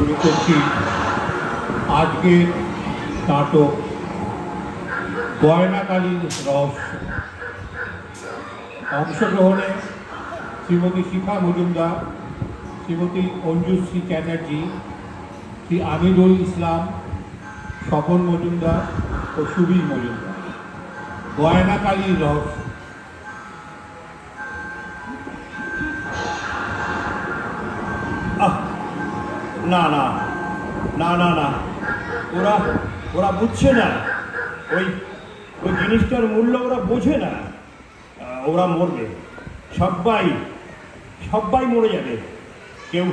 শুরু করছি আজকের নাটক গয়নাকালীর রহস্য। অংশগ্রহণে শ্রীমতী শিখা মজুমদার, শ্রীমতী অঞ্জুশ্রী চ্যাটার্জি, শ্রী আমিরুল ইসলাম, স্বপন মজুমদার ও সুবীর মজুমদার। গয়নাকালীর রহস্য। না না না না না, ওরা ওরা বুঝছে না। ওই ওই জিনিসটার মূল্য ওরা বোঝে না। ওরা মরবে, সবাই সবাই মরে যাবে, কেউ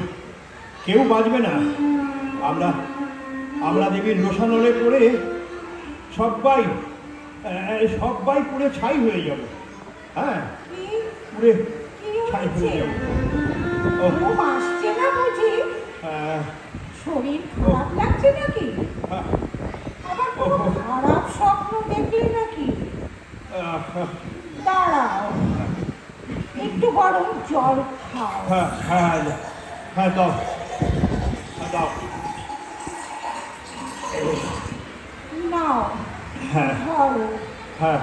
কেউ বাঁচবে না। আমরা আমরা দেবীর রোষানলে পড়ে সবাই সবাই পুড়ে ছাই হয়ে যাব। হ্যাঁ, পুড়ে ছাই হয়ে যাব। ঘুম আসছে না বুঝি? শরীর খারাপ লাগছে নাকি? আবার কোনো খারাপ স্বপ্ন দেখলে নাকি? দাঁড়াও, একটু গরম জল খাও। হ্যাঁ হ্যাঁ হ্যাঁ, দাও দাও। নাও, হ্যাঁ ধরো। হ্যাঁ,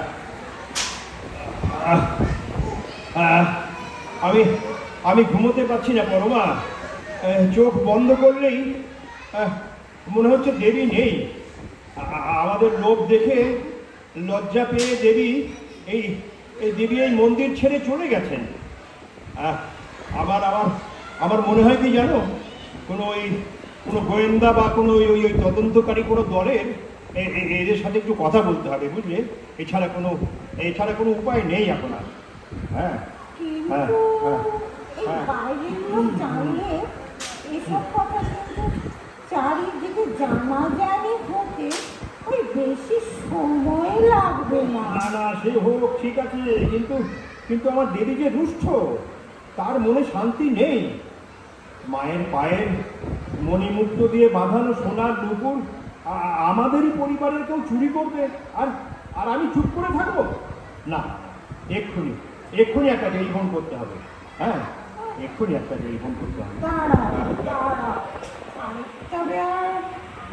আমি আমি ঘুমোতে পারছি না পরমা। চোখ বন্ধ করলেই মনে হচ্ছে দেবী নেই। আমাদের লোভ দেখে লজ্জা পেয়ে দেবী এই এই দেবী এই মন্দির ছেড়ে চলে গেছেন। আবার আবার আমার মনে হয় কি জানো, কোনো গোয়েন্দা বা কোনো ওই তদন্তকারী কোনো দলের এদের সাথে একটু কথা বলতে হবে, বুঝলে? এছাড়া কোনো উপায় নেই এখন আর। হ্যাঁ হ্যাঁ কিন্তু হ্যাঁ এই বাইরের লোক জানলে এসব কথা কিন্তু চারিদিকে জানা যায়নি হতে ওই বেশি সময় লাগবে না। না না, সে হোক, ঠিক আছে, কিন্তু কিন্তু আমার দেবী যে রুষ্ট, তার মনে শান্তি নেই। মায়ের পায়ের মণিমুক্ত দিয়ে বাঁধানো সোনার নুপুর আমাদেরই পরিবারের কেউ চুরি করবে, আর আর আমি চুপ করে থাকবো? না, এক্ষুনি এক্ষুনি একটা টেলিফোন করতে হবে। হ্যাঁ, এক্ষুনি একটা টেলিফোন করতে হবে। দাঁড়াও, তবে আর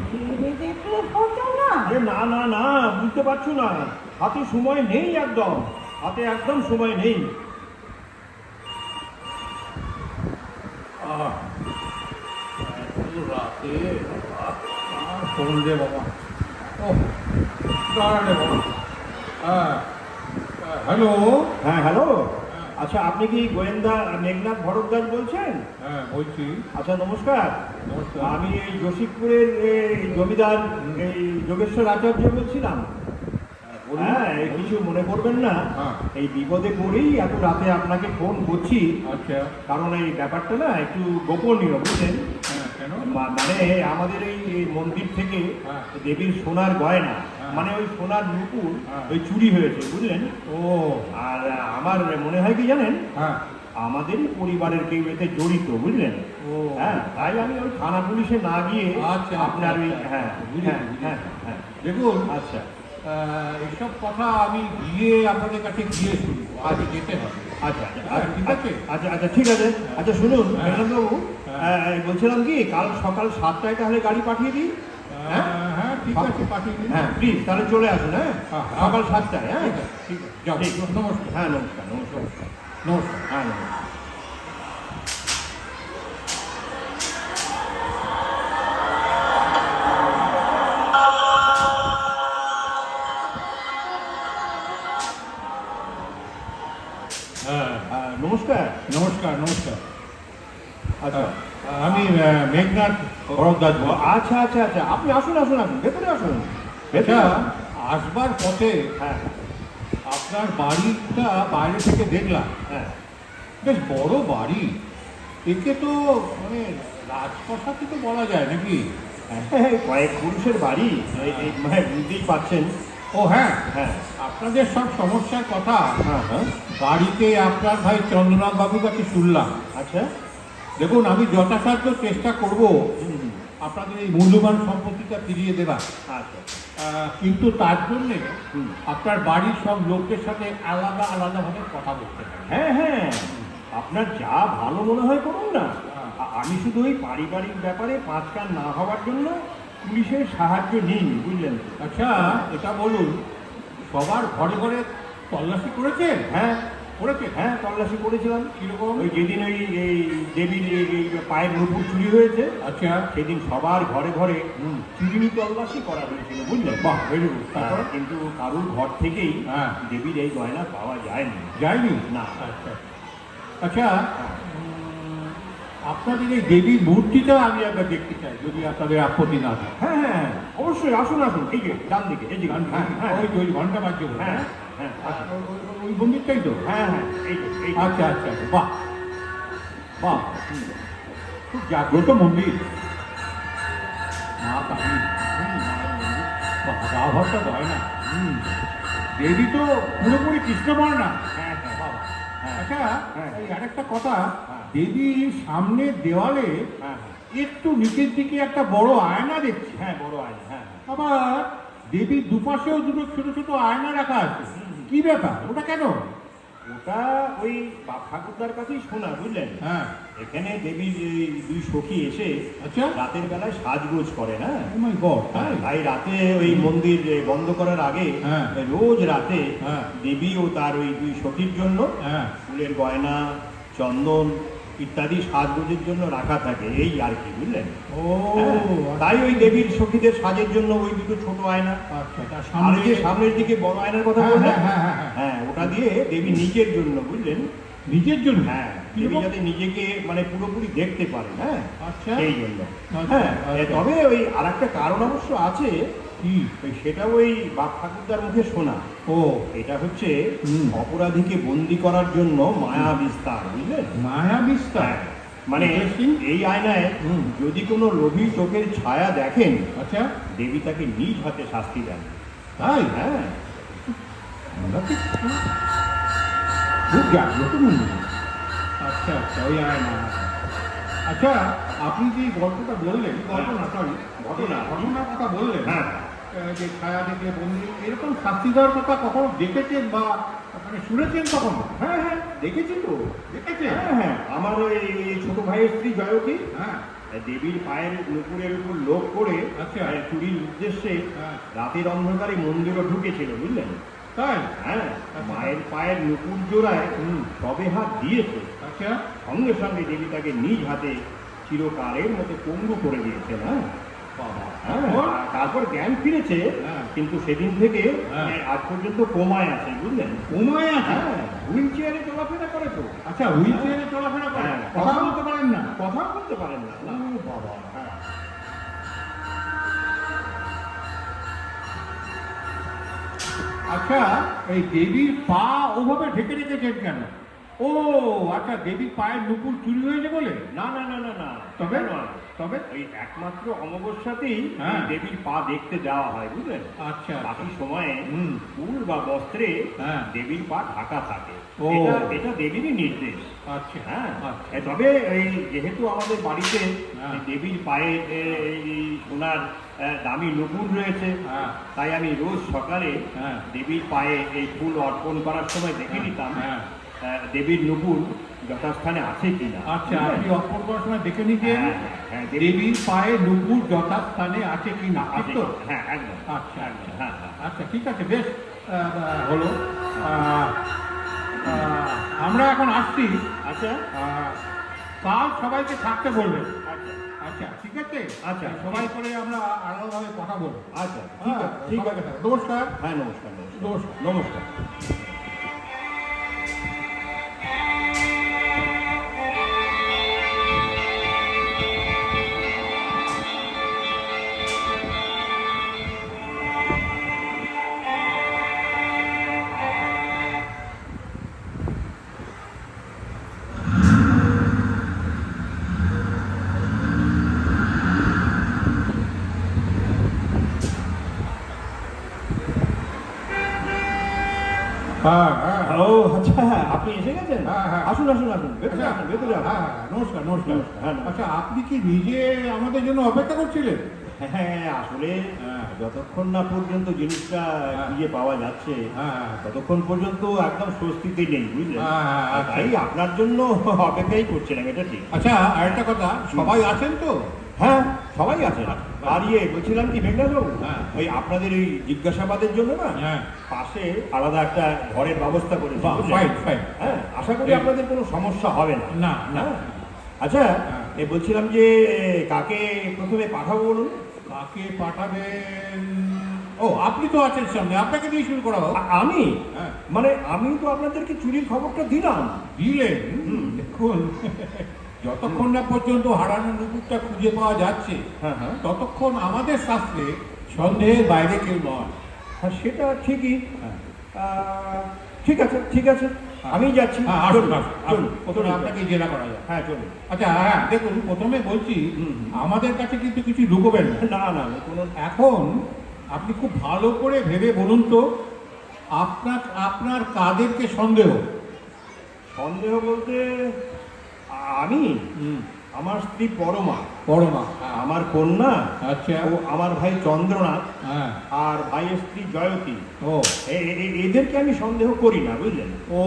ভেবে দেখলে হতো না? আরে না না না, বুঝতে পারছো না, হাতে সময় নেই, হাতে একদম সময় নেই। রাতে ফোন দে বাবা। ও দাঁড়ালে বাবা। হ্যাঁ, হ্যালো। হ্যাঁ হ্যালো, আচ্ছা, আপনি কি গোয়েন্দা মেঘনাথ ভরদ্বাজ বলছেন? হ্যাঁ বলছি। আচ্ছা, নমস্কার। নমস্কার। আমি এই জসিকপুরের জমিদার এই যোগেশ্বর আচার্য বলছিলাম। হ্যাঁ, এই কিছু মনে করবেন না। হ্যাঁ। এই বিপদে পড়েই এত রাতে আপনাকে ফোন করছি, আচ্ছা। কারণ এই ব্যাপারটা না একটু গোপনীয়, বুঝলেন? হ্যাঁ, কেন? মানে আমাদের এই মন্দির থেকে হ্যাঁ। দেবীর সোনার গয়না, হ্যাঁ। মানে ওই সোনার নুপুর হ্যাঁ। ওই চুরি হয়েছে, বুঝলেন? ও আর আমার মনে হয় কি জানেন, হ্যাঁ। আমাদেরই পরিবারের কেউ এতে জড়িত, বুঝলেন? ও হ্যাঁ, তাই আমি ওই থানা পুলিশে না গিয়ে আচ্ছা, আপনার ওই আচ্ছা, হ্যাঁ বুঝেছি, হ্যাঁ বুঝেছি। হ্যাঁ হ্যাঁ দেখুন, আচ্ছা এসব কথা আমি গিয়ে আপনাদের কাছে গিয়ে শুনবো, আগে যেতে হবে। আচ্ছা হ্যাঁ, ঠিক আছে। আচ্ছা আচ্ছা, ঠিক আছে। আচ্ছা শুনুন হ্যাঁ। মেঘনাথবাবু, হ্যাঁ। বলছিলাম কি, কাল সকাল 7টায় তাহলে গাড়ি পাঠিয়ে দিই। হ্যাঁ হ্যাঁ, ঠিক আছে, পাঠিয়ে দিন। হ্যাঁ, প্লিজ তাহলে চলে আসুন। হ্যাঁ, হ্যাঁ, সকাল 7টায়। হ্যাঁ, ঠিক আছে, ঠিক আছে, যাও। ঠিক। নমস্কার। হ্যাঁ, নমস্কার নমস্কার নমস্কার। হ্যাঁ, নমস্কার। হ্যাঁ, নমস্কার। নমস্কার, নমস্কার। আচ্ছা আমি মেঘনাথ ভরদ্বাজ বলছি। আচ্ছা আচ্ছা আচ্ছা, আপনি আসুন আসুন আসুন, ভেতরে আসুন। আচ্ছা, আসবার পথে হ্যাঁ আপনার বাড়িটা বাইরে থেকে দেখলাম, হ্যাঁ বেশ বড় বাড়ি। একে তো মানে রাজপ্রাসাদই তো বলা যায় নাকি? হ্যাঁ, কয়েক পুরুষের বাড়ি, মানে বুঝতেই পারছেন। ও হ্যাঁ, হ্যাঁ আপনাদের সব সমস্যার কথা হ্যাঁ হ্যাঁ, বাড়িতে আপনার ভাই চন্দ্রনাথ বাবুর কাছে শুনলাম। আচ্ছা। দেখুন, আমি যথাসাধ্য চেষ্টা করব আপনাদের এই মূল্যবান সম্পত্তিটা ফিরিয়ে দেবার। আচ্ছা কিন্তু তার জন্যে হুম। আপনার বাড়ির সব লোকের সাথে আলাদাভাবে কথা বলতে হবে। হ্যাঁ হ্যাঁ, আপনার যা ভালো মনে হয় করুন না। আমি শুধু ওই পারিবারিক ব্যাপারে পাঁচ কান না হওয়ার জন্য পুলিশের সাহায্য নিইনি, বুঝলেন তো? আচ্ছা এটা বলুন, সবার ঘরে ঘরে তল্লাশি করেছেন? হ্যাঁ করেছেন? হ্যাঁ, তল্লাশি করেছিলাম। কিরকম? ওই যেদিন ওই এই দেবীর এই পায়ের নুপুর চুরি হয়েছে, আচ্ছা। সেদিন সবার ঘরে ঘরে চুরিনি তল্লাশি করা হয়েছিল, বুঝলেন? বাহ, ভেরি গুড। তারপর কিন্তু কারুর ঘর থেকেই হ্যাঁ। দেবীর এই গয়না পাওয়া যায়নি। যায়নি? না। আচ্ছা আচ্ছা, আপনাদের এই দেবীর মূর্তিটা আমি একবার দেখতে চাই, যদি আপনাদের আপত্তি না থাকে। হ্যাঁ হ্যাঁ, অবশ্যই, আসুন আসুন, এই যে ডান দিকে, এই যে হ্যাঁ হ্যাঁ ওই যে ওই ঘন্টা বাজছে বলে, হ্যাঁ হ্যাঁ? হ্যাঁ আচ্ছা, ওই মন্দিরটাই তো? হ্যাঁ হ্যাঁ, এই যে, এই যে। আচ্ছা আচ্ছা, বাহ বাহ, খুব জাগ্রত মন্দির। মা কালী, রাভারটা হয় না। দেবী তো পুরোপুরি কৃষ্ণবর্ণা না। হ্যাঁ হ্যাঁ বাবা। হ্যাঁ। আচ্ছা, হ্যাঁ। এই আরেকটা কথা, হ্যাঁ। দেবীর সামনের দেওয়ালে হ্যাঁ একটু নিচের দিকে একটা বড় আয়না দেখছি। হ্যাঁ, বড় আয়না, হ্যাঁ হ্যাঁ। আবার দেবীর দুপাশেও দুটো ছোট ছোট আয়না রাখা আছে। কি ব্যাপার, ওটা কেন? ওটা ওই বাপ ঠাকুরদার কাছেই শোনা, বুঝলেন? হ্যাঁ। এখানে দেবীর এই দুই সখী এসে আচ্ছা। রাতের বেলায় সাজগোজ করে না। Oh my God, তাই? তাই রাতে ওই মন্দির বন্ধ করার আগে হ্যাঁ। রোজ রাতে হ্যাঁ। দেবী ও তার ওই দুই সখীর জন্য হ্যাঁ। ফুলের গয়না, চন্দন ইত্যাদি সাজগোজের জন্য রাখা থাকে, এই আর কি, বুঝলেন? ও হ্যাঁ। তাই ওই দেবীর সখীদের সাজের জন্য ওই দুটো ছোট আয়না। আচ্ছা, তার আর সামনে ওই যে সামনের দিকে বড় আয়নার কথা হ্যাঁ, বললেন, হ্যাঁ, হ্যাঁ, হ্যাঁ। হ্যাঁ, ওটা দিয়ে দেবী নিজের জন্য, বুঝলেন? নিজের জন্য? হ্যাঁ, দেবী কিরকম? যাতে নিজেকে মানে পুরোপুরি দেখতে পারে, হ্যাঁ, আচ্ছা। সেই জন্য। আচ্ছা, হ্যাঁ, আচ্ছা। তবে ওই আর একটা কারণ অবশ্য আছে, কি? ওই সেটা ওই বাপ ঠাকুরদার মুখে শোনা। ও, এটা হচ্ছে হুম। অপরাধীকে বন্দি করার জন্য মায়া বিস্তার, বুঝলেন? মায়া বিস্তার? হ্যাঁ, মানে Interesting. এই আয়নায় হুম। যদি কোনো লোভী চোখের ছায়া দেখেন, আচ্ছা, দেবী তাকে নিজ হাতে শাস্তি দেন। তাই? হ্যাঁ আমরা কি খুব জাগ্রত মন্দির। আচ্ছা আচ্ছা, ওই আয়না। আচ্ছা, আপনি যে গল্পটা বললেন, গল্প না, সরি, ঘটনার কথা বললেন, হ্যাঁ যে ছায়া দেখে বন্দি, এরকম শাস্তি দেওয়ার কথা কখনো দেখেছেন বা মানে শুনেছেন কখনো? হ্যাঁ হ্যাঁ, দেখেছি তো। দেখেছেন? হ্যাঁ হ্যাঁ, আমার ওই ছোট ভাইয়ের স্ত্রী জয়তী হ্যাঁ। দেবীর পায়ের নুপুরের উপর লোক করে আচ্ছা। চুরির উদ্দেশ্যে হ্যাঁ। রাতের অন্ধকারে মন্দিরও ঢুকেছিল, বুঝলেন? তাই? হ্যাঁ, মায়ের পায়ের নুপুর জোড়ায় সবে হাত দিয়েছে, আচ্ছা। সঙ্গে সঙ্গে দেবী তাকে নিজ হাতে চিরকালের মতো পঙ্গু করে দিয়েছে না। বাবা। হ্যাঁ, তারপর? তারপর জ্ঞান ফিরেছে, হ্যাঁ। কিন্তু সেদিন থেকে হ্যাঁ। আজ পর্যন্ত কোমায় আছে, বুঝলেন? ঘুমায় আছে? হ্যাঁ, হুইল চেয়ারে চলাফেরা করে তো। আচ্ছা, হুইল চেয়ারে চলাফেরা করে? হ্যাঁ। কথা বলতে পারেন না? কথা বলতে পারেন না, না। ও বাবা। হ্যাঁ। আচ্ছা, এই দেবীর পা ওভাবে ঢেকে রেখেছেন কেন? ও আচ্ছা, দেবীর পায়ের নুপুর চুরি হয়েছে বলে? না না না না না, তবে? নয়। তবে? ওই একমাত্র অমাবস্যাতেই হ্যাঁ। এই দেবীর পা দেখতে যাওয়া হয়, বুঝলেন? আচ্ছা। বাকি সময়ে হুম। ফুল বা বস্ত্রে হ্যাঁ। দেবীর পা ঢাকা থাকে। ও। এটা দেবীরই নির্দেশ। আচ্ছা। হ্যাঁ, আচ্ছা। তবে এই যেহেতু আমাদের বাড়িতে হ্যাঁ। এই দেবীর পায়ে এই সোনার দামি নুপুর রয়েছে, হ্যাঁ। তাই আমি রোজ সকালে হ্যাঁ। দেবীর পায়ে এই ফুল অর্পণ করার সময় দেখে হ্যাঁ। নিতাম হ্যাঁ। দেবীর নুপুর যথাস্থানে আছে কিনা। আচ্ছা, আপনি অর্পণ করার সময় দেখে নিতেন হ্যাঁ, হ্যাঁ, দেবীর পায়ে নুপুর যথাস্থানে আছে কি না, ঠিক আছে তো? কিনা। হ্যাঁ, একদম। আচ্ছা আচ্ছা। হ্যাঁ হ্যাঁ। আচ্ছা, ঠিক আছে, বেশ হলো। আমরা এখন আসছি। আচ্ছা কাল সবাইকে থাকতে বলবেন। আচ্ছা আচ্ছা, ঠিক আছে। আচ্ছা। সবাই করে আমরা আলাদাভাবে কথা বলবো। আচ্ছা, ঠিক আছে, ঠিক সবাইকে আছে। থাকো। নমস্কার। হ্যাঁ, নমস্কার নমস্কার নমস্কার। নমস্কার। হ্যাঁ হ্যাঁ। ও আচ্ছা, আপনি এসে গেছেন? হ্যাঁ, হ্যাঁ। আসুন আসুন আসুন, ভেতরে আসুন, ভেতরে আসুন। হ্যাঁ, নমস্কার নমস্কার। হ্যাঁ, নমস্কার। আচ্ছা, আপনি কি নিজে আমাদের জন্য অপেক্ষা করছিলেন? হ্যাঁ, আসলে হ্যাঁ। যতক্ষণ না পর্যন্ত জিনিসটা হ্যাঁ। খুঁজে পাওয়া যাচ্ছে হ্যাঁ ততক্ষণ পর্যন্ত একদম স্বস্তিতে নেই, বুঝলেন? হ্যাঁ, আর তাই আপনার জন্য অপেক্ষাই করছিলাম, এটা ঠিক। আচ্ছা আরেকটা কথা, সবাই আছেন তো? হ্যাঁ, সবাই আছে। আর বলছিলাম কি মেঘনাথবাবু, হ্যাঁ। ওই আপনাদের ওই জিজ্ঞাসাবাদের জন্য না হ্যাঁ। পাশে আলাদা একটা ঘরের ব্যবস্থা করেছি, বাহ, বুঝলেন? Fine, fine. হ্যাঁ, আশা করি এই- আপনাদের কোনো সমস্যা হবে না। না, না। হ্যাঁ। আচ্ছা, হ্যাঁ। বলছিলাম যে কাকে প্রথমে পাঠাবো বলুন? কাকে পাঠাবেন? ও, আপনি তো আছেন সামনে, আপনাকে দিয়ে শুরু করা হোক। আমি? হ্যাঁ। মানে আমি তো আপনাদেরকে চুরির খবরটা দিলাম। দিলেন? দেখুন, যতক্ষণ না পর্যন্ত হারানো নুপুরটা খুঁজে পাওয়া যাচ্ছে, হ্যাঁ হ্যাঁ ততক্ষণ আমাদের শাস্ত্রে সন্দেহের বাইরে কেউ নয়। হ্যাঁ, সেটা ঠিকই। হ্যাঁ। ঠিক আছে, ঠিক আছে, আমি যাচ্ছি। হ্যাঁ, আসুন, চলুন, আসুন, চলুন, আসুন। প্রথমে আপনাকে জেরা করা যায়। হ্যাঁ চলুন। আচ্ছা হ্যাঁ, দেখুন প্রথমে বলছি, হুম। আমাদের কাছে কিন্তু কিছু লুকোবেন না। না না না, কোনো এখন আপনি খুব ভালো করে ভেবে বলুন তো, আপনার কাদেরকে সন্দেহ? সন্দেহ বলতে আমি, আমার স্ত্রী পরমা, পরমা। আমার কন্যা, আচ্ছা। ও আমার ভাই চন্দ্রনাথ, হ্যাঁ। আর ভাইয়ের স্ত্রী জয়তী, ও এদেরকে আমি সন্দেহ করি না, বুঝলেন? ও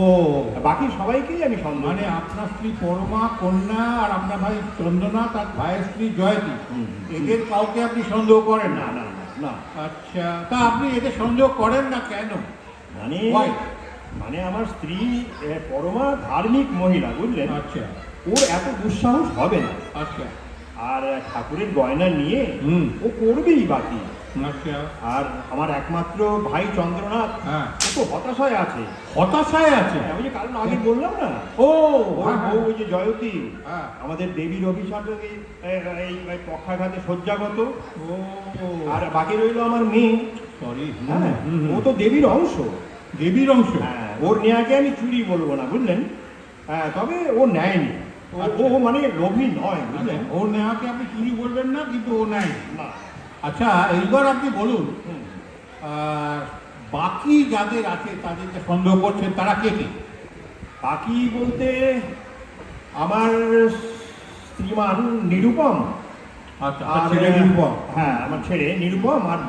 বাকি সবাইকেই আমি সন্দেহ মানে করি। আপনার স্ত্রী পরমা, কন্যা, আর আপনার ভাই চন্দ্রনাথ আর ভাইয়ের স্ত্রী জয়তী, হুম। এদের কাউকে আপনি সন্দেহ করেন না না? না না না, আচ্ছা, তা আপনি এদের সন্দেহ করেন না কেন? মানে Why? মানে আমার স্ত্রী পরমা ধার্মিক মহিলা, বুঝলেন? আচ্ছা ওর এত দুঃসাহস হবে না। আচ্ছা আর ঠাকুরের গয়না নিয়ে হুম। ও করবেই বাকি। আচ্ছা। আর আমার একমাত্র ভাই চন্দ্রনাথ, হ্যাঁ। ও তো হতাশায় আছে। হতাশায় আছে? আমি যে কারণ আগে বললাম না, ও ওর হ্যাঁ, বউ ওই যে জয়তী, হ্যাঁ। আমাদের দেবীর অভিশাপে এই পক্ষাঘাতে শয্যাগত। ও আর বাকি রইলো আমার মেয়ে। সরি। হ্যাঁ, ও তো দেবীর অংশ। দেবীর অংশ? হ্যাঁ, ওর নেয়াকে আমি চুরি বলবো না, বুঝলেন? হ্যাঁ, তবে ও নেয়নি। ও মানে লোভী নয়, বুঝলেন? ওর নেওয়াকে আপনি চুরি বলবেন না, কিন্তু ও নাই। না। আচ্ছা, এইবার আপনি বলুন, হুম। বাকি যাদের আছে তাদেরকে সন্দেহ করছেন, তারা কে কে? বাকি বলতে আমার শ্রীমান নিরুপম, আচ্ছা, আর ছেলে নিরুপম। হ্যাঁ, আমার ছেলে নিরুপম, আর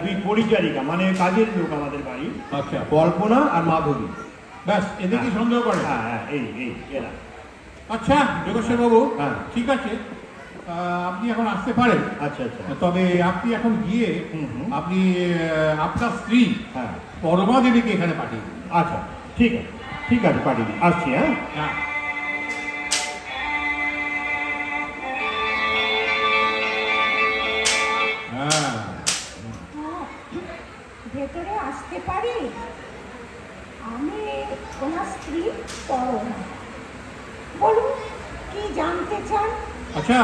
দুই পরিচারিকা মানে কাজের লোক আমাদের বাড়ি, আচ্ছা, কল্পনা আর মাধবী। ব্যাস, এদেরকে সন্দেহ করেন? হ্যাঁ হ্যাঁ, এই এই এরা। আচ্ছা যোগেশ্বর বাবু, হ্যাঁ। ঠিক আছে, আপনি এখন আসতে পারেন। আচ্ছা আচ্ছা। তবে আপনি এখন গিয়ে হুম, হুম। আপনি আপনার স্ত্রী হ্যাঁ, পরমা দেবীকে এখানে পাঠিয়ে দিন। আচ্ছা, ঠিক আছে, ঠিক আছে, পাঠিয়ে দিই, আসছি। হ্যাঁ। হ্যাঁ। হ্যাঁ। হ্যাঁ, ভেতরে আসতে পারি? আমি ওনার স্ত্রী পরমা। বলুন, কি জানতে চান? আচ্ছা,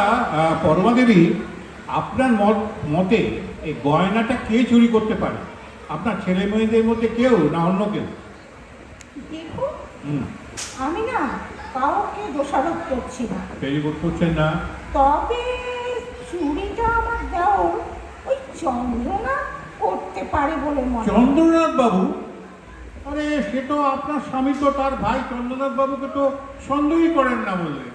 পরমা দেবী, আপনার মতে এই গয়নাটা কে চুরি করতে পারে? আপনার ছেলে মেয়েদের মধ্যে কেউ, না অন্য কেউ? দেখুন, হুম। আমি না কাউকে দোষারোপ করছি না, দেরি করছেন না? তবে চুরিটা আমার দেওর ওই চন্দ্রনাথ করতে পারে বলে মনে হয়। চন্দ্রনাথ বাবু? আরে, সে তো আপনার স্বামী, তো তার ভাই চন্দ্রনাথ বাবুকে তো সন্দেহই করেন না বললেন।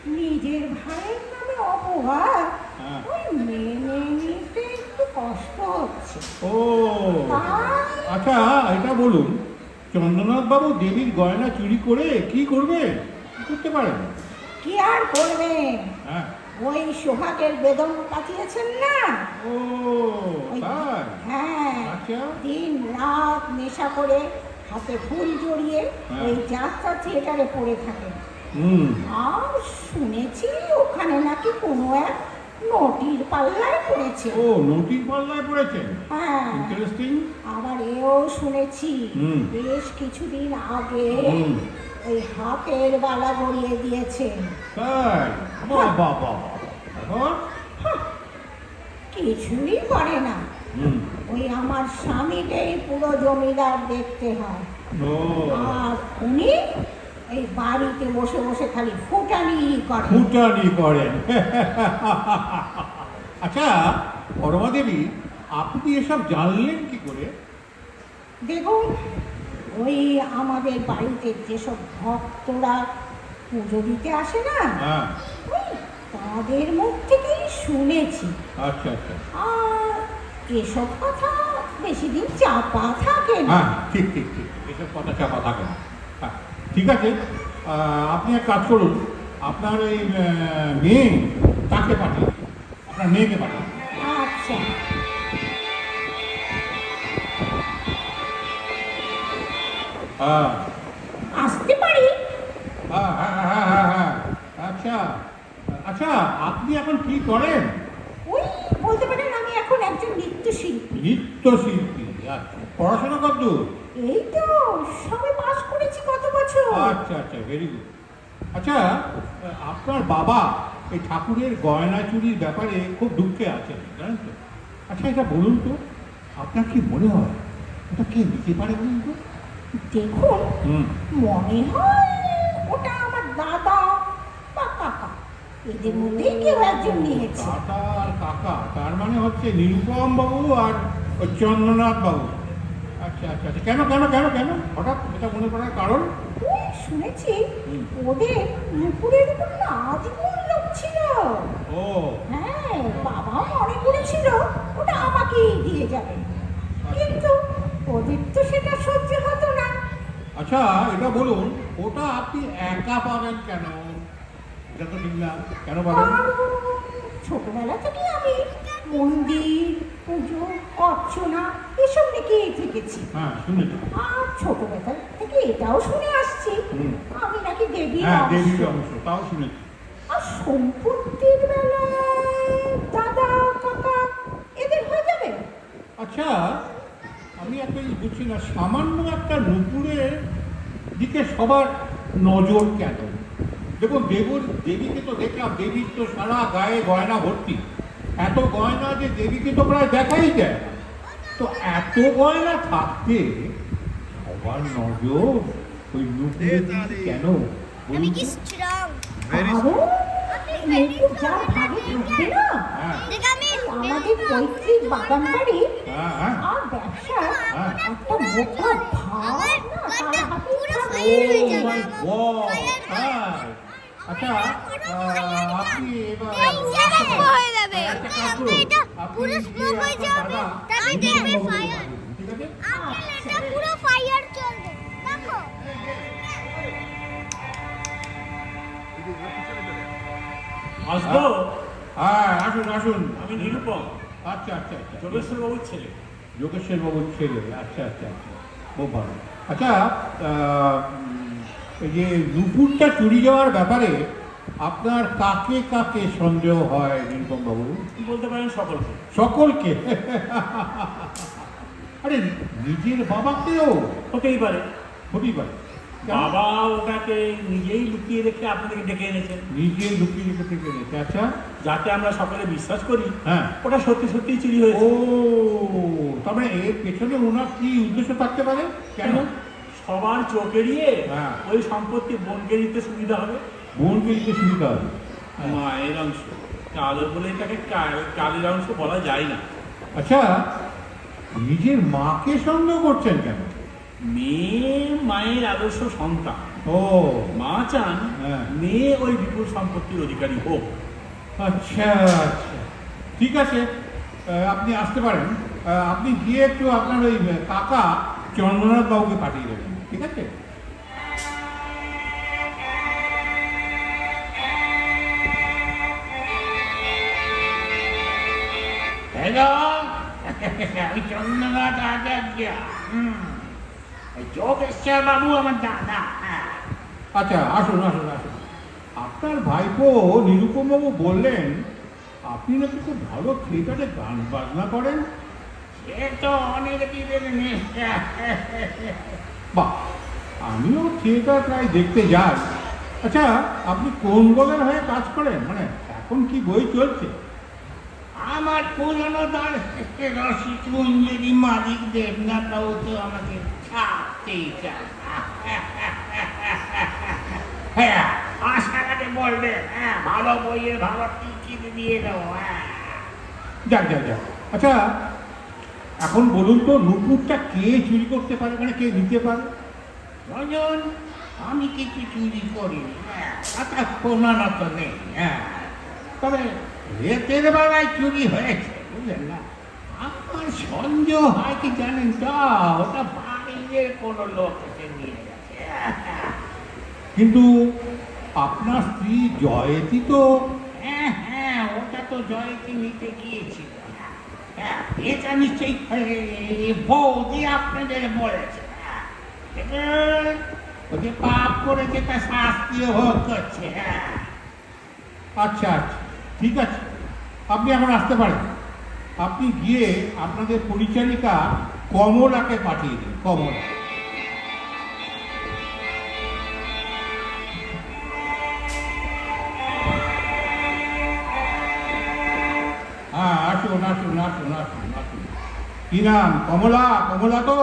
নিজের ভাইয়ের নামে অপবাদ হ্যাঁ। ওই মেনে নিতে একটু কষ্ট হচ্ছে। ও তাই আচ্ছা, এটা বলুন, চন্দ্রনাথ বাবু দেবীর গয়না চুরি করে কি করবে, কি করতে পারেন? কি আর করবেন, হ্যাঁ। ওই সোহাগের বেদন পাঠিয়েছেন না? ও ওই- তাই? হ্যাঁ, আচ্ছা। দিন রাত নেশা করে হাতে ফুল জড়িয়ে হ্যাঁ। ওই যাত্রা থিয়েটারে পড়ে থাকেন। হুম। আর শুনেছি ওখানে নাকি কোনো এক নটির পাল্লায় পড়েছে। ও, নটির পাল্লায় পড়েছেন? হ্যাঁ, ইন্টারেস্টিং। আবার এও শুনেছি হুম। বেশ কিছুদিন আগে হুম। ওই হাতের বালা গড়িয়ে দিয়েছে। তাই? বাহ বাহ বাহ বাহ। এখন? কিছুই করে না, হুম। ওই আমার স্বামীকেই পুরো জমিদার দেখতে হয়। ও আর উনি এই বাড়িতে বসে বসে খালি ফুটানি করে। ফুটানি করেন। আচ্ছা পরমা দেবী, আপনি এসব জানলেন কি করে? দেখুন, ওই আমাদের বাড়িতে যেসব ভক্তরা পুজো দিতে আসে না, হ্যাঁ। ওই তাদের মুখ থেকেই শুনেছি। আচ্ছা আচ্ছা, আর এসব কথা বেশি দিন চাপা থাকে না। হ্যাঁ ঠিক ঠিক ঠিক, এসব কথা চাপা থাকে না। হ্যাঁ ঠিক আছে, আপনি এক কাজ করুন, আপনার এই মেয়ে তাকে পাঠান, আপনার মেয়েকে পাঠান। আচ্ছা, হ্যাঁ আসতে পারি? হ্যাঁ হ্যাঁ হ্যাঁ হ্যাঁ হ্যাঁ, আচ্ছা আচ্ছা, আপনি এখন কি করেন? ওই বলতে পারেন আমি এখন একজন নৃত্যশিল্পী। নৃত্যশিল্পী, আচ্ছা, পড়াশোনা কত? এই তো সবে পাস করেছি গত বছর। আচ্ছা আচ্ছা, ভেরি গুড। আচ্ছা, আপনার বাবা এই ঠাকুরের গয়না চুরির ব্যাপারে খুব দুঃখে আছেন, জানেন তো? আচ্ছা এটা বলুন তো, আপনার কি মনে হয় ওটা কে নিতে পারে বলুন তো? দেখুন, হুম, মনে হয় ওটা আমার দাদা বা কাকা, এদের মধ্যেই কেউ একজন নিয়েছে। দাদা আর কাকা, তার মানে হচ্ছে নিরুপম বাবু আর ওই চন্দ্রনাথ বাবু। আচ্ছা আচ্ছা আচ্ছা, কেন কেন কেন কেন হঠাৎ এটা মনে করার কারণ? ওই শুনেছি হুম। ওদের নুপুরের উপর না আজীবন লোক ছিল। ও হ্যাঁ, বাবা মনে করেছিল ওটা আমাকেই দিয়ে যাবেন, কিন্তু ওদের তো সেটা সহ্য হতো না। আচ্ছা এটা বলুন, ওটা আপনি একা পাবেন কেন? এটা তো ঠিক না, কেন পাবেন? আর ছোটবেলা থেকে আমি মন্দির, পুজো, অর্চনা এসব নিয়েই থেকেছি। হ্যাঁ শুনেছি। আর ছোটবেলা থেকে এটাও শুনে আসছি হুম। আমি নাকি দেবীর হ্যাঁ অংশ। দেবীর অংশ, তাও শুনেছি। আর সম্পত্তির বেলায় দাদা কাকা এদের হয়ে যাবে। আচ্ছা আমি একটা জিনিস বুঝছি না, সামান্য একটা নুপুরের দিকে সবার নজর কেন? দেখুন দেবীকে তো দেখলাম, দেবীর তো সারা গায়ে গয়না ভর্তি, এত গয়না যে দেবীকে তো প্রায় দেখাই যায় না। তো এত গয়না থাকতে সবার নজর ওই নুপুরের দিকে কেন বলুন আমি তো? কি স্ট্রং আরে নুপুর যার ভাগে থাকবে না, হ্যাঁ দেখ আমি আমাদের পৈতৃক বাগান বাড়ি হ্যাঁ হ্যাঁ আর ব্যবসা হ্যাঁ। একটা মোটা ভাগ না তার হাতে পুরো থাকবে। fire হয়ে যাবে। my God, তাই? আচ্ছা আপনি এবার হয়ে যাবে একটা কাজ করুন, তারপরে এটা আপনি পুরো গিয়ে স্মোক হয়ে আপনার যাবে দাদা তারপরে নিরুপম দেখবে বাবুকে ফায়ার পাঠিয়ে দিন, ঠিক আছে? আঙ্কেল এটা পুরো ফায়ার চলবে দেখো আসবো? হ্যাঁ আসুন আসুন। আমি নিরুপম, আচ্ছা আচ্ছা আচ্ছা, যোগেশ্বর বাবুর ছেলে। যোগেশ্বর বাবুর ছেলে, আচ্ছা আচ্ছা আচ্ছা, খুব ভালো। আচ্ছা এই যে নুপুরটা চুরি যাওয়ার ব্যাপারে আপনার কাকে কাকে সন্দেহ হয় নিরুপম বাবু? বলতে পারেন সকলকে। সকলকে? আরে নিজের বাবাকেও হতেই পারে হতেই পারে। কেন? বাবা ওটাকে নিজেই লুকিয়ে রেখে আপনাদেরকে ডেকে এনেছেন, নিজে লুকিয়ে রেখে থেকে গেছে, আচ্ছা যাতে আমরা সকলে বিশ্বাস করি হ্যাঁ। ওটা সত্যি সত্যি চুরি ও হয়েছে। তার মানে এর পেছনে ওনার কি উদ্দেশ্য থাকতে পারে? কেন? সবার চোখ এড়িয়ে হ্যাঁ। ওই সম্পত্তি বোনকে দিতে সুবিধা হবে। বোনকে দিতে সুবিধা হবে। মায়ের অংশ আদর বলে এটাকে কালের অংশ বলা যায় না। আচ্ছা নিজের মাকে সন্দেহ করছেন কেন? মেয়ে মায়ের আদর্শ সন্তান, ও মা চান হ্যাঁ। মেয়ে ওই বিপুল সম্পত্তির অধিকারী হোক। আচ্ছা আচ্ছা, ঠিক আছে, আপনি আসতে পারেন। আপনি গিয়ে একটু আপনার ওই কাকা চন্দ্রনাথ বাবুকে পাঠিয়ে দেবেন, ঠিক আছে? হ্যালো, আমি চন্দ্রনাথ আচার্য। যোগেশ্বর বাবু আমার দাদা। আচ্ছা আসুন আসুন আসুন। আপনার ভাইপো নিরুপম বাবু বললেন আপনি নাকি খুব ভালো থিয়েটারে গান বাজনা করেন। সে তো অনেক দিনের নেশা। বাহ, আমিও থিয়েটার প্রায় দেখতে যাই। আচ্ছা আপনি কোন দলের হয়ে কাজ করেন, মানে এখন কি বই চলছে? আমার পুরনো দল রসিক মঞ্জুরি মালিক দেবনাথ বাবু তো আমাকে ছাড়তেই চায় না। হ্যাঁ, আসার আগে বলবে হ্যাঁ ভালো বইয়ের ভালো টিকিট দিয়ে দেবো। হ্যাঁ যাক যাক যাক। আচ্ছা এখন বলুন তো, নুপুরটা কে চুরি করতে পারে, মানে কে নিতে পারে? রজন, আমি কিছু চুরি করিনি। হ্যাঁ, প্রমাণও তো নেই। হ্যাঁ, তবে রেতের বেলায় চুরি হয়েছে বুঝলেন না। আমার সন্দেহ হয় কি জানেন তো, ওটা বাইরের কোনো লোক এসে নিয়ে গেছে। কিন্তু আপনার স্ত্রী জয়তী তো হ্যাঁ হ্যাঁ, ওটা তো জয়কে নিতে গিয়েছিল। হ্যাঁ, এটা নিশ্চয়ই বৌদি আপনাদের বলেছে। এবার ওকে পাপ করেছে, তার শাস্তিও ভোগ করছে। হ্যাঁ, আচ্ছা আচ্ছা, ঠিক আছে, আপনি এখন আসতে পারেন। আপনি গিয়ে আপনাদের পরিচারিকা কমলাকে পাঠিয়ে দিন। কমলা, হ্যাঁ আসুন আসুন আসুন আসুন আসুন। কি নাম? কমলা? কমলা তো,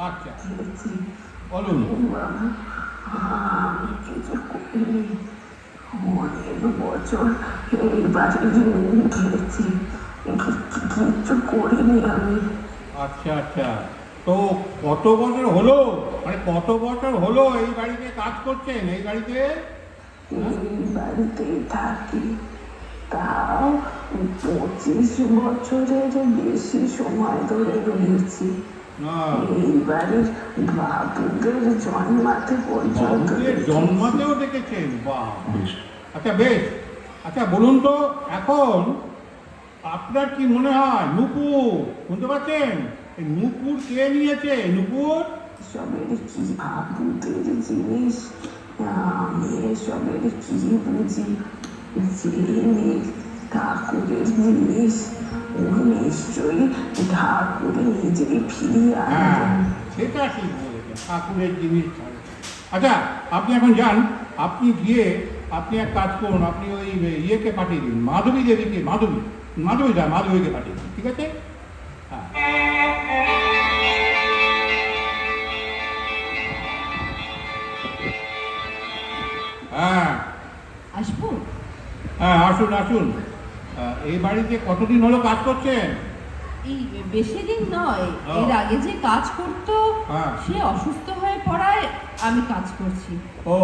আচ্ছা বলুন। আমি কিছু করিনি, অনেক বছর এই বাড়ির ঋণ খেয়েছি, কিচ্ছু করিনি আমি। আচ্ছা আচ্ছা, তো কত বছর হলো, মানে কত বছর হলো এই বাড়িতে কাজ করছেন? এই বাড়িতে এই বাড়িতেই থাকি, তাও 25 বছরের বেশি সময় ধরে রয়েছি। না, এই বাড়ির বাবুদের জন্মাতে পর্যন্ত বাবুদের জন্মাতেও দেখেছেন? বাহ, আচ্ছা বেশ। আচ্ছা বলুন তো, এখন আপনার কি মনে হয় নূপুর, শুনতে পাচ্ছেন? এই নূপুর কে নিয়েছে? নূপুর এসবের কি বাবুদের জিনিস, আমি এসবের কি বুঝি। যে মেয়ে ঠাকুরের জিনিস, ও নিশ্চয়ই ঠাকুর নিজেই ফিরিয়ে হ্যাঁ, আনবেন। সেটা ঠিক বলেছেন, ঠাকুরের জিনিস ছাড়ে। আচ্ছা আপনি এখন যান, আপনি গিয়ে আপনি এক কাজ করুন, আপনি ওই ইয়েকে পাঠিয়ে দিন, মাধবী দেবীকে, মাধবীকে পাঠিয়ে দিন, ঠিক আছে? হ্যাঁ হ্যাঁ আসবো? হ্যাঁ, আসুন আসুন। এই বাড়িতে কতদিন হলো কাজ করছেন? এই বেশি দিন নয়, ও। এর আগে যে কাজ করতো হ্যাঁ। সে অসুস্থ হয়ে পড়ায় আমি কাজ করছি। ও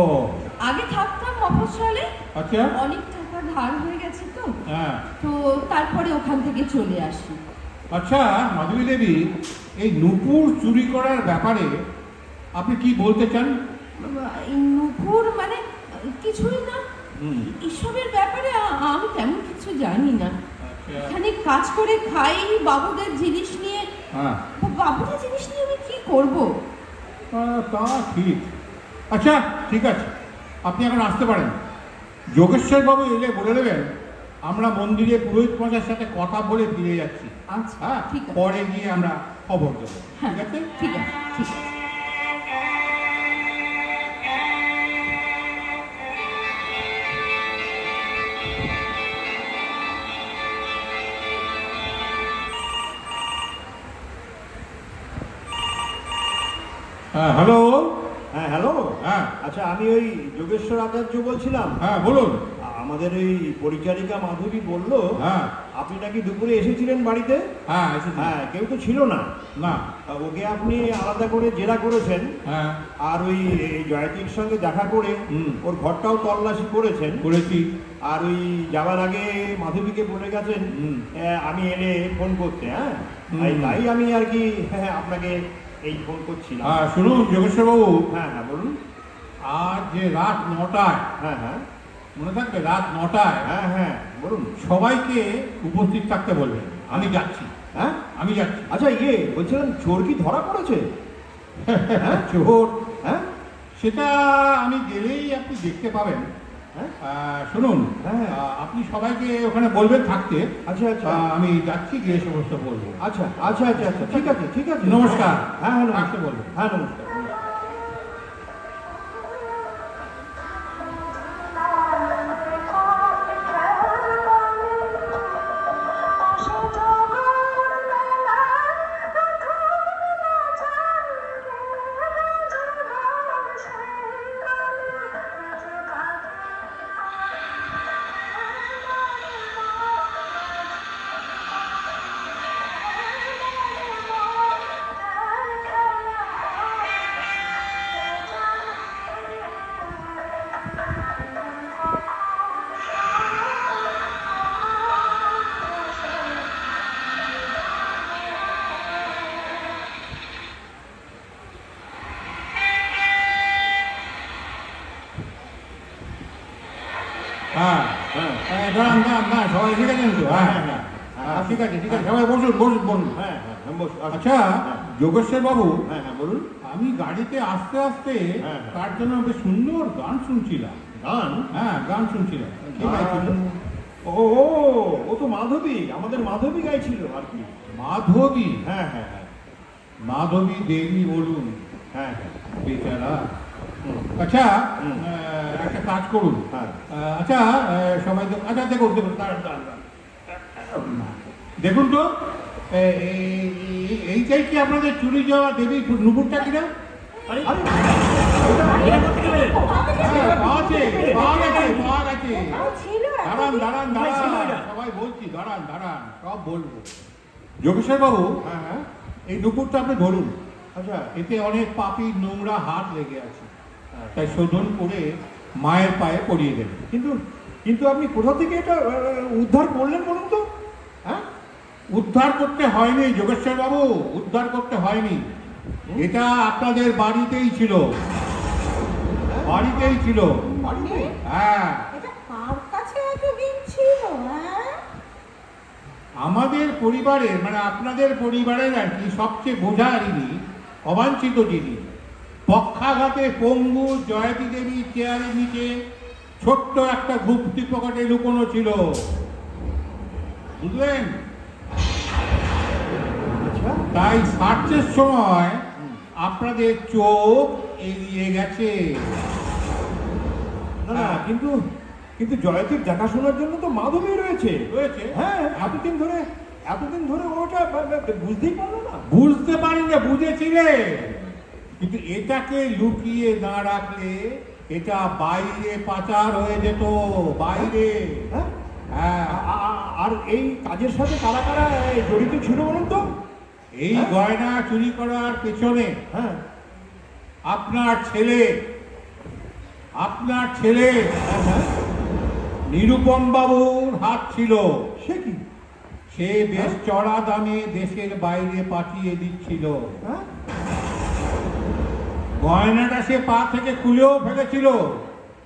আগে থাকতাম মফস্বলে, আচ্ছা, অনেক টাকা ধার হয়ে গেছে তো, হ্যাঁ তো তারপরে ওখান থেকে চলে আসি। আচ্ছা মাধবী দেবী, এই নূপুর চুরি করার ব্যাপারে আপনি কি বলতে চান? এই নুপুর মানে কিছুই না, এসবের ব্যাপারে আমি তেমন কিছু জানি না। আচ্ছা, এখানে কাজ করে খাই, বাবুদের জিনিস নিয়ে, হ্যাঁ বাবুদের জিনিস নিয়ে আমি কি করব? তা ঠিক। আচ্ছা ঠিক আছে, আপনি এখন আসতে পারেন। যোগেশ্বর বাবু এলে বলে দেবেন আমরা মন্দিরে পুরোহিত মশাইয়ের সাথে কথা বলে ফিরে যাচ্ছি। আচ্ছা, হ্যাঁ, ঠিক আছে। পরে গিয়ে আমরা খবর দেবো, হ্যাঁ, ঠিক আছে? ঠিক আছে, ঠিক আছে। হ্যাঁ হ্যালো, হ্যাঁ হ্যালো। হ্যাঁ আচ্ছা আমি ওই যোগেশ্বর আচার্য বলছিলাম। হ্যাঁ বলুন। আমাদের ওই পরিচারিকা মাধবী বললো হ্যাঁ আপনি নাকি দুপুরে এসেছিলেন বাড়িতে। হ্যাঁ এসেছি। হ্যাঁ, কেউ তো ছিল না। না, ওকে আপনি আলাদা করে জেরা করেছেন, হ্যাঁ আর ওই জয়তীর সঙ্গে দেখা করে ওর ঘরটাও তল্লাশি করেছেন। করেছি। আর ওই যাওয়ার আগে মাধবীকে বলে গেছেন হুম। আমি এলে ফোন করতে। হ্যাঁ, তাই আমি আর কি আপনাকে এই ফোন করছিলাম। হ্যাঁ শুনুন যোগেশ্বর বাবু, হ্যাঁ হ্যাঁ বলুন। আজ যে রাত 9টায়, হ্যাঁ হ্যাঁ মনে থাকবে রাত 9টায় হ্যাঁ হ্যাঁ বলুন। সবাইকে উপস্থিত থাকতে বলবেন। আমি যাচ্ছি, হ্যাঁ আমি যাচ্ছি। আচ্ছা বলছিলাম চোর কি ধরা পড়েছে? চোর হ্যাঁ সেটা আমি গেলেই আপনি দেখতে পাবেন। হ্যাঁ শুনুন, হ্যাঁ। আপনি সবাইকে ওখানে বলবেন থাকতে। আচ্ছা আচ্ছা আমি যাচ্ছি, গিয়ে সমস্ত বলবো। আচ্ছা আচ্ছা আচ্ছা আচ্ছা ঠিক আছে ঠিক আছে। নমস্কার। হ্যাঁ হ্যাঁ থাকতে নমস্কার। বলবেন। হ্যাঁ নমস্কার। দাঁড়ান দাঁড়ান দাঁড়ান, সবাই ঠিক আছেন তো? হ্যাঁ হ্যাঁ হ্যাঁ, ঠিক আছে ঠিক আছে, সবাই বসুন বসুন বসুন। হ্যাঁ হ্যাঁ বস। আচ্ছা যোগেশ্বর বাবু, হ্যাঁ হ্যাঁ বলুন। আমি গাড়িতে আসতে আসতে হ্যাঁ। তার জন্য বেশ সুন্দর গান শুনছিলাম। গান? হ্যাঁ গান শুনছিলাম। কে গাইছিল? ও ও, ও তো মাধবী, আমাদের মাধবী গাইছিল আর কি। মাধবী? হ্যাঁ হ্যাঁ হ্যাঁ মাধবী দেবী বলুন, হ্যাঁ হ্যাঁ বেচারা। আচ্ছা একটা কাজ করুন। হ্যাঁ। আচ্ছা সবাই আচ্ছা দেখুন দেখুন দাঁড়ান দাঁড়ান দাঁড়ান। দেখুন তো এইটাই কি আপনাদের চুরি যাওয়া দেবী নুপুরটা কিনা? আরে আরে এটা করতে গেলে হ্যাঁ, পাওয়া গেছে পাওয়া গেছে। ছিল দাঁড়ান দাঁড়ান দাঁড়ান, সবাই বলছি দাঁড়ান দাঁড়ান, সব বলবো। যোগেশ্বর বাবু, হ্যাঁ হ্যাঁ এই নুপুরটা আপনি ধরুন। আচ্ছা এতে অনেক পাপি নোংরা হাত লেগে আছে, তাই শোধন করে মায়ের পায়ে পরিয়ে দেবেন। কিন্তু কিন্তু আপনি কোথা থেকে এটা উদ্ধার করলেন বলুন তো? হ্যাঁ উদ্ধার করতে হয়নি যোগেশ্বর বাবু, উদ্ধার করতে হয়নি। এটা আপনাদের বাড়িতেই ছিল, বাড়িতেই ছিল। মানে হ্যাঁ, এটা কার কাছে এতদিন ছিল? হ্যাঁ আমাদের পরিবারের মানে আপনাদের পরিবারের আর কি সবচেয়ে বোঝারিনি অবাঞ্ছিত জিনিস। পক্ষাঘাতে পঙ্গু জয়তী দেবী চেয়ারের নিচে ছোট্ট একটা গুপ্তি পকেটে লুকোনো ছিল, বুঝলেন? আচ্ছা তাই সার্চের সময় আপনাদের চোখ এড়িয়ে গেছে। না না কিন্তু কিন্তু জয়তীর দেখাশোনার জন্য তো মাধবী রয়েছে। রয়েছে? হ্যাঁ এতদিন ধরে ওটা বুঝতেই পারলো না। বুঝতে পারি না, বুঝেছিলে, কিন্তু এটাকে লুকিয়ে না রাখলে এটা বাইরে পাচার হয়ে যেত, বাইরে। হ্যাঁ হ্যাঁ, আর এই কাজের সাথে কারা কারা জড়িত ছিল বলুন তো? এই গয়না চুরি করার পেছনে হ্যাঁ আপনার ছেলে হ্যাঁ নিরুপম বাবুর হাত ছিল। সে কি? সে বেশ চড়া দামে দেশের বাইরে পাঠিয়ে দিচ্ছিল। হ্যাঁ গয়নাটা সে পা থেকে খুলেও ফেলেছিল,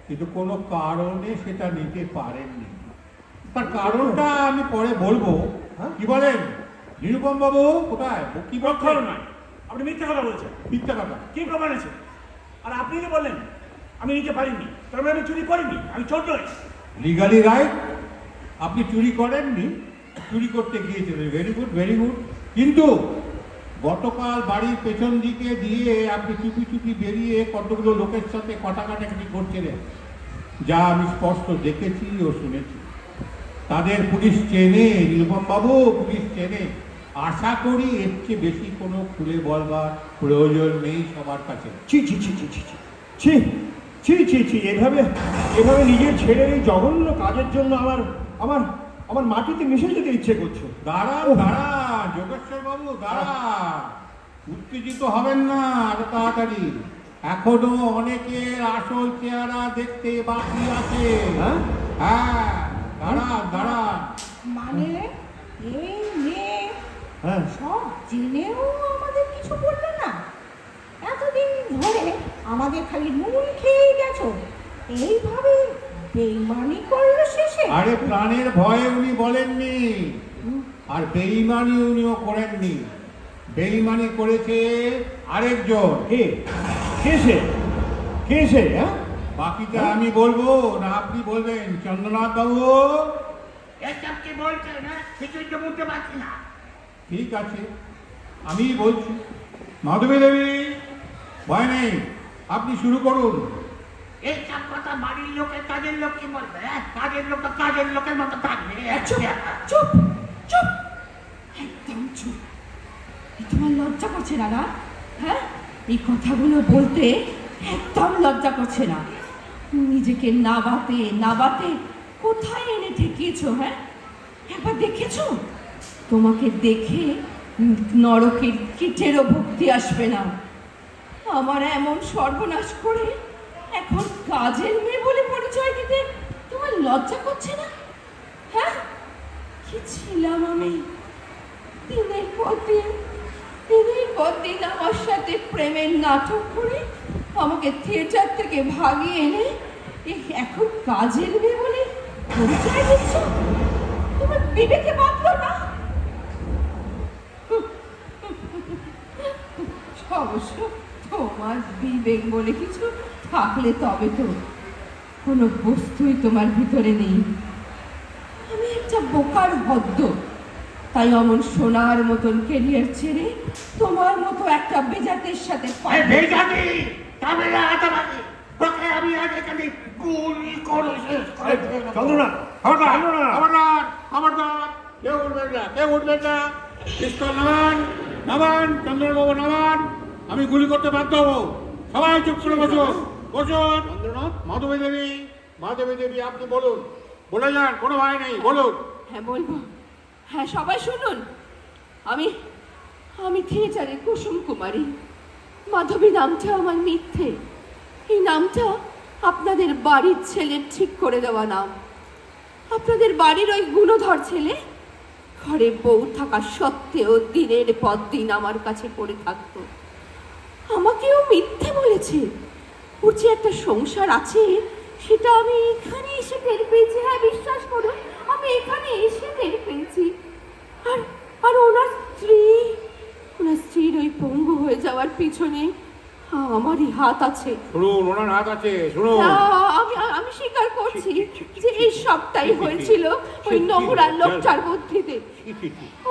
কিন্তু কোনো কারণে সেটা নিতে পারেননি। তার কারণটা আমি পরে বলবো। কি বলেন নিরুপম বাবু? কোথায় কি পক্ষর বলছেন? নয়, আপনি মিথ্যা কথা বলছেন। মিথ্যা কথা? কি প্রমাণ আছে? আর আপনি যে বললেন আমি নিতে পারিনি, তার মানে আমি চুরি করিনি, আমি চোর নই। লিগালি রাইট, আপনি চুরি করেননি, চুরি করতে গিয়েছিলেন, ভেরি গুড ভেরি গুড। কিন্তু গতকাল বাড়ির পেছন দিকে দিয়ে আপনি চুপি চুপি বেরিয়ে কতগুলো লোকের সাথে কাটাকাটি করছিলেন, যা আমি স্পষ্ট দেখেছি ও শুনেছি। তাদের পুলিশ চেনে, নিরুপম বাবু পুলিশ চেনে। আশা করি এর চেয়ে বেশি কোনো খুলে বলবার প্রয়োজন নেই সবার কাছে। ছি ছি ছি ছি ছি ছি ছি ছি ছি ছি এভাবে নিজের ছেলের এই জঘন্য কাজের জন্য আমার আমার আমার মাটিতে মিশে যেতে ইচ্ছে করছে। দাঁড়ান দাঁড়ান যোগেশ্বর বাবু, দাঁড়ান, উত্তেজিত হবেন না এত তাড়াতাড়ি। এখনো অনেকের আসল চেহারা দেখতে বাকি আছে। হ্যাঁ? হ্যাঁ, দাঁড়ান দাঁড়ান। মানে এই মেয়ে হ্যাঁ সব জেনেও আমাদের কিছু বললো না? এতদিন ধরে আমাদের খালি নুন খেয়ে গেছো, এইভাবে বেইমানি করলো শেষে? আরে প্রাণের ভয়ে উনি বলেননি, আর বেইমানি উনিও করেননি। বেইমানি করেছে আরেকজন। কে কে সে? হ্যাঁ বাকিটা আমি বলবো না আপনি বলবেন? চন্দ্রনাথ বাবু? এসব কি বলছে না, কিছুই তো বুঝতে পারছি না। ঠিক আছে, আমি বলছি। মাধবী দেবী, ভয় নেই, আপনি শুরু করুন। এইসব কথা বাড়ির লোকের কাজের লোক কি বলবে? কাজের লোক তো কাজের লোকের মতো থাকবে। চুপ চুপ চুপ, একদম চুপ। তোমার লজ্জা করছে না? না হ্যাঁ, এই কথাগুলো বলতে একদম লজ্জা করছে না? নিজেকে নাবাতে কোথায় এনে ঠেকিয়েছো? হ্যাঁ, একবার দেখেছো? তোমাকে দেখে নরকের কীটেরও ভক্তি আসবে না। আমার এমন সর্বনাশ করে এখন কাজের মেয়ে বলে পরিচয় দিতে তোমার লজ্জা করছে না? হ্যাঁ, কি ছিলাম আমি? দিনের পর দিন আমার সাথে প্রেমের নাটক করে আমাকে থিয়েটার থেকে ভাগিয়ে এনে এখন কাজের মেয়ে বলে পরিচয় দিচ্ছ? তোমার বিবেকে বাঁধলো না? অবশ্য তোমার বিবেক বলে কিছু থাকলে তবে তো, কোনো বস্তুই তোমার ভিতরে নেই। আমি একটা বোকার হদ্দ, তাই অমন সোনার মতন কেরিয়ার ছেড়ে তোমার মতো একটা বেজাতের সাথে বেজাতি তবে না আতাবাদি, তোকে আমি আজ এখানে গুলি করে শেষ করে দেব। চন্দ্রনাথ, খবরদার, চন্দ্রনাথ। খবরদার, খবরদার, কেউ উঠবেন না, কেউ উঠবেন না। পিস্তল নামান, নামান, চন্দ্রবাবু নামান। আমি গুলি করতে বাধ্য হবো। সবাই চুপ করে বসুন, বসুন। চন্দ্রনাথ, মাধবী দেবী, মাধবী দেবী, আপনি বলুন, বলে যান, কোনো ভয় নেই, বলুন। হ্যাঁ বলবো, হ্যাঁ সবাই শুনুন। আমি আমি থিয়েটারে কুসুম কুমারী। মাধবী নামটা আমার মিথ্যে। এই নামটা আপনাদের বাড়ির ছেলের ঠিক করে দেওয়া নাম। আপনাদের বাড়ির ওই গুণধর ছেলে ঘরে বউ থাকা সত্ত্বেও দিনের পর দিন আমার কাছে পড়ে থাকতো। আমাকেও মিথ্যে বলেছে। ওর যে একটা সংসার আছে সেটা আমি এখানে এসে টের পেয়েছি। হ্যাঁ বিশ্বাস করুন, আমি এখানে এসে টের পেয়েছি। আর আর ওনার স্ত্রীর ওই পঙ্গু হয়ে যাওয়ার পিছনে আমারই হাত আছে। শুনুন, ওনার হাত আছে, শুনুন। আমি স্বীকার করছি যে এই সবটাই হয়েছিল ওই নোংরা লোকটার বুদ্ধিতে। ও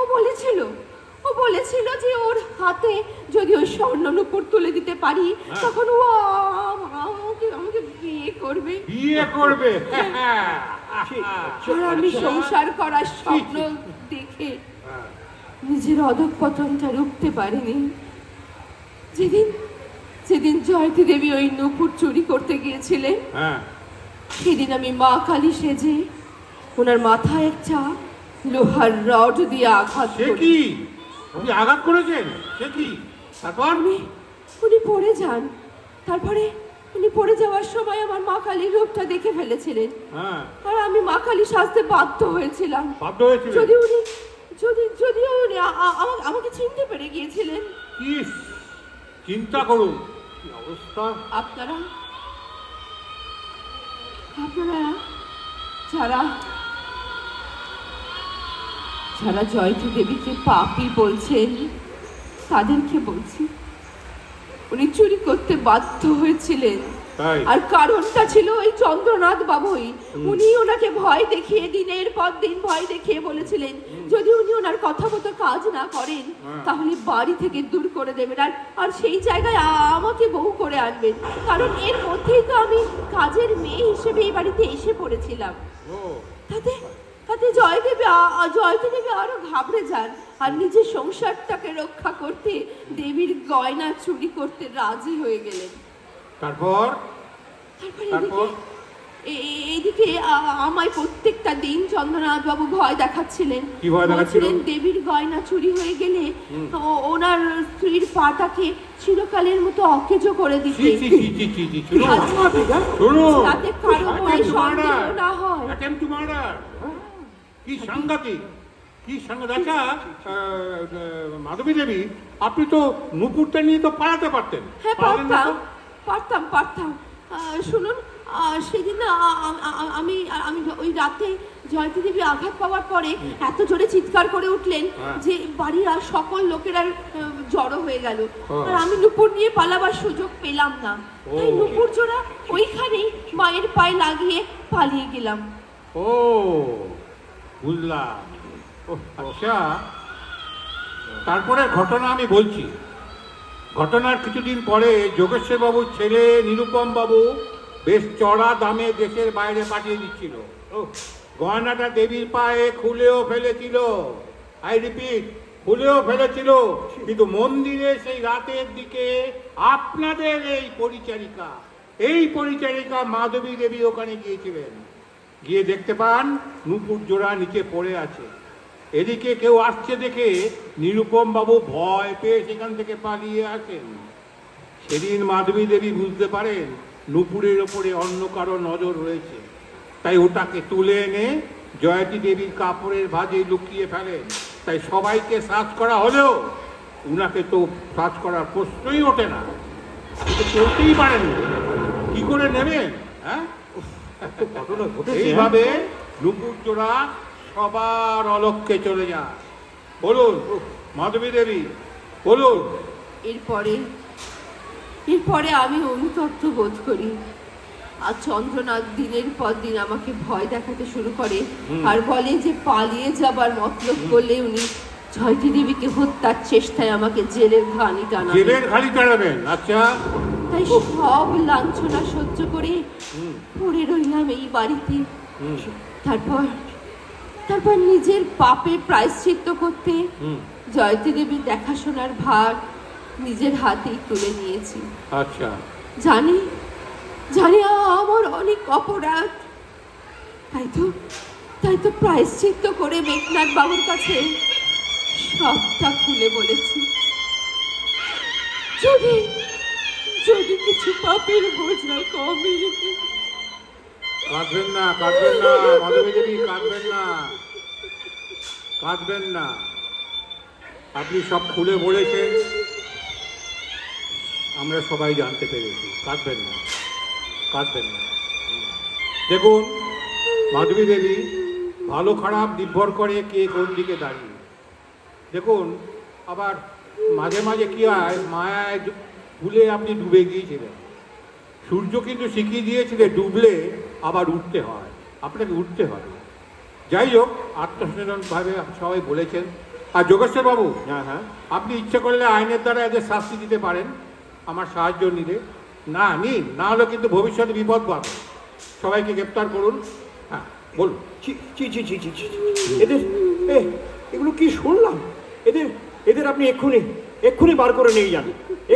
বলেছিল যে ওর হাতে যদি ওই স্বর্ণ নুপুর তুলে দিতে পারি তখন ও আমাকে বিয়ে করবে। আর আমি সংসার করার স্বপ্ন দেখে নিজের অধঃপতনটা রুখতে পারিনি। যেদিন জয়তী দেবী ওই নুপুর চুরি করতে গিয়েছিলেন, সেদিন আমি মা কালী সেজে ওনার মাথায় একটা লোহার রড দিয়ে আঘাত করি। আপনি আঘাত করেছেন? সে কি? তারপর উনি পড়ে যান। তারপরে উনি পড়ে যাওয়ার সময় আমার মা কালীর রূপটা দেখে ফেলেছিলেন। আর আমি মা কালী সাজতে বাধ্য হয়েছিলাম। যদিও উনি আমাকে চিনতে পেরে গিয়েছিলেন। চিন্তা করুন কি অবস্থা। আপনারা যারা জয়তী দেবীকে পাপী বলছেন তাদেরকে বলছি, উনি চুরি করতে বাধ্য হয়েছিলেন। আর কারণটা ছিল ওই চন্দ্রনাথ বাবুই। উনি ওনাকে ভয় দেখিয়ে দিনের পর দিন ভয় দেখিয়ে বলেছিলেন যদি উনি ওনার কথা মতো কাজ না করেন তাহলে বাড়ি থেকে দূর করে দেবেন, আর সেই জায়গায় আমাকে বউ করে আনবেন। কারণ এর মধ্যেই তো আমি কাজের মেয়ে হিসেবে এই বাড়িতে এসে পড়েছিলাম। তাতে জয়তী দেবী আরো ঘাবড়ে যান আর নিজের সংসারটাকে রক্ষা করতে দেবীর গয়না চুরি করতে রাজি হয়ে গেলেন। তারপর এইদিকে আমায় প্রত্যেকটা দিন চন্দ্রনাথ বাবু ভয় দেখাচ্ছিলেন। দেবীর গয়না চুরি হয়ে গেলে ওনার স্ত্রীর পাটাকে চিরকালের মতো অকেজো করে দিতে, যাতে কারো মনে সন্দেহ না হয়। কি সাংঘাতিক, কি সাংঘাতিক। মাধবী দেবী, আপনি তো নুপুরটা নিয়ে তো পালাতে পারতেন। হ্যাঁ পারতাম। শুনুন, সেদিন আমি ওই রাতে জয়তী দেবী আঘাত পাওয়ার পরে এত জোরে চিৎকার করে উঠলেন যে বাড়ির আর সকল লোকেরা জড়ো হয়ে গেল। আর আমি নুপুর নিয়ে পালাবার সুযোগ পেলাম না, তাই নুপুর জোড়া ওইখানেই মায়ের পায়ে লাগিয়ে পালিয়ে গেলাম। ও বুঝলাম। আচ্ছা, তারপরে ঘটনা আমি বলছি। ঘটনার কিছুদিন পরে যোগেশ্বর বাবুর ছেলে নিরুপম বাবু বেশ চড়া দামে দেশের বাইরে পাঠিয়ে দিচ্ছিল। গয়নাটা দেবীর পায়ে খুলেও ফেলেছিল। আই রিপিট, খুলেও ফেলেছিল। কিন্তু মন্দিরে সেই রাতের দিকে আপনাদের এই পরিচারিকা মাধবী দেবী ওখানে গিয়েছিলেন। গিয়ে দেখতে পান নুপুর জোড়া নিচে পড়ে আছে। এদিকে কেউ আসছে দেখে নিরুপম বাবু ভয় পেয়ে সেখান থেকে পালিয়ে আসেন। সেদিন মাধবী দেবী বুঝতে পারেন নুপুরের ওপরে অন্য কারো নজর রয়েছে, তাই ওটাকে তুলে এনে জয়তী দেবীর কাপড়ের ভাঁজে লুকিয়ে ফেলেন। তাই সবাইকে সার্চ করা হলেও উনাকে তো সার্চ করার প্রশ্নই ওঠে না। করতেই পারেন, কি করে নেবেন? হ্যাঁ, এইভাবে নুপুর জোড়া সবার অলক্ষ্যে চলে যায়। বলুন মাধবী দেবী, বলুন। এরপরে আমি অনুতপ্ত বোধ করি। আর চন্দ্রনাথ দিনের পর দিন আমাকে ভয় দেখাতে শুরু করে আর বলে যে পালিয়ে যাবার মতলব করলে উনি জয়তী দেবীকে হত্যার চেষ্টায় আমাকে জেলের ঘানি টানাবেন। জেলের ঘানি টানাবেন? আচ্ছা। তাই সব লাঞ্ছনা সহ্য করে পড়ে রইলাম এই বাড়িতে। তারপর নিজের পাপের প্রায়শ্চিত্ত করতে জয়তী দেবীর দেখাশোনার ভার নিজের হাতেই তুলে নিয়েছি। আচ্ছা। জানি আমার অনেক অপরাধ, তাই তো প্রায়শ্চিত্ত করে মেঘনাথ বাবুর কাছে সবটা খুলে বলেছি। যদি কিছু পাপের বোঝা কমে। কাঁদবেন না মাধবী দেবী, কাঁদবেন না। আপনি সব খুলে বলেছেন, আমরা সবাই জানতে পেরেছি। কাঁদবেন না। দেখুন মাধবী দেবী, ভালো খারাপ নির্ভর করে কে কোন দিকে দাঁড়িয়ে। দেখুন আবার মাঝে মাঝে কি হয়, মায়ায় ভুলে আপনি ডুবে গিয়েছিলেন। সূর্য কিন্তু শিখিয়ে দিয়েছিলেন ডুবলে আবার উঠতে হয়, আপনাকে উঠতে হবে। যাই হোক, আত্মসচেতনভাবে সবাই বলেছেন। আর যোগেশ্বর বাবু, হ্যাঁ, আপনি ইচ্ছে করলে আইনের দ্বারা এদের শাস্তি দিতে পারেন, আমার সাহায্য নিলে। নিন, না হলে কিন্তু ভবিষ্যতে বিপদ পাবে। সবাইকে গ্রেপ্তার করুন। হ্যাঁ বলুন। এগুলো কি শুনলাম? এদের আপনি এক্ষুনি বার করে নিয়ে যান,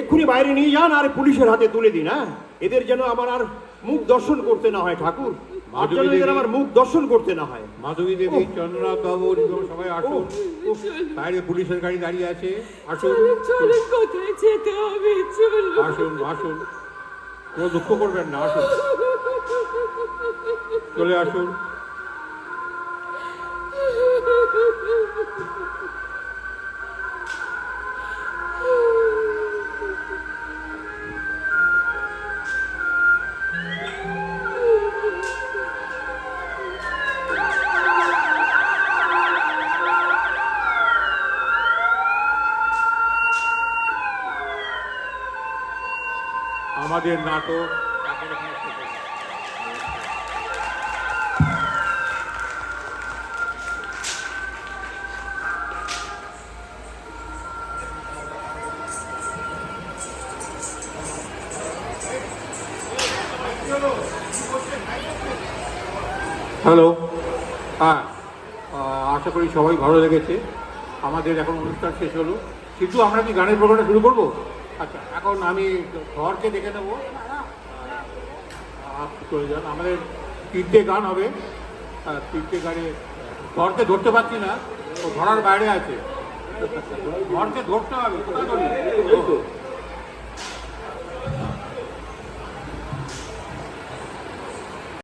এক্ষুনি বাইরে নিয়ে যান আর পুলিশের হাতে তুলে দিন। হ্যাঁ, এদের যেন আমার আর মুখ দর্শন করতে না হয় ঠাকুর, আর যেন এদের আমার মুখ দর্শন করতে না হয়। মাধবী দেবী, চন্দ্রনাথ বাবু, সবাই আসুন। বাইরে পুলিশের গাড়ি দাঁড়িয়ে আছে, আসুন। কোথায় যেতে হবে? আসুন, কোনো দুঃখ করবেন না, আসুন, চলে আসুন। আমাদের নাটক হ্যালো। হ্যাঁ, আশা করি সবাই ভালো লেগেছে। আমাদের এখন অনুষ্ঠান শেষ হলো, কিন্তু আমরা কি গানের প্রোগ্রামটা শুরু করবো? আচ্ছা, এখন আমি ঘরকে দেখে নেবো। চলে যান, আমাদের 3টে গান হবে। 3টে গানে ঘরকে ধরতে পারছি না, ও ধরার বাইরে আছে। ঘরকে ধরতে হবে।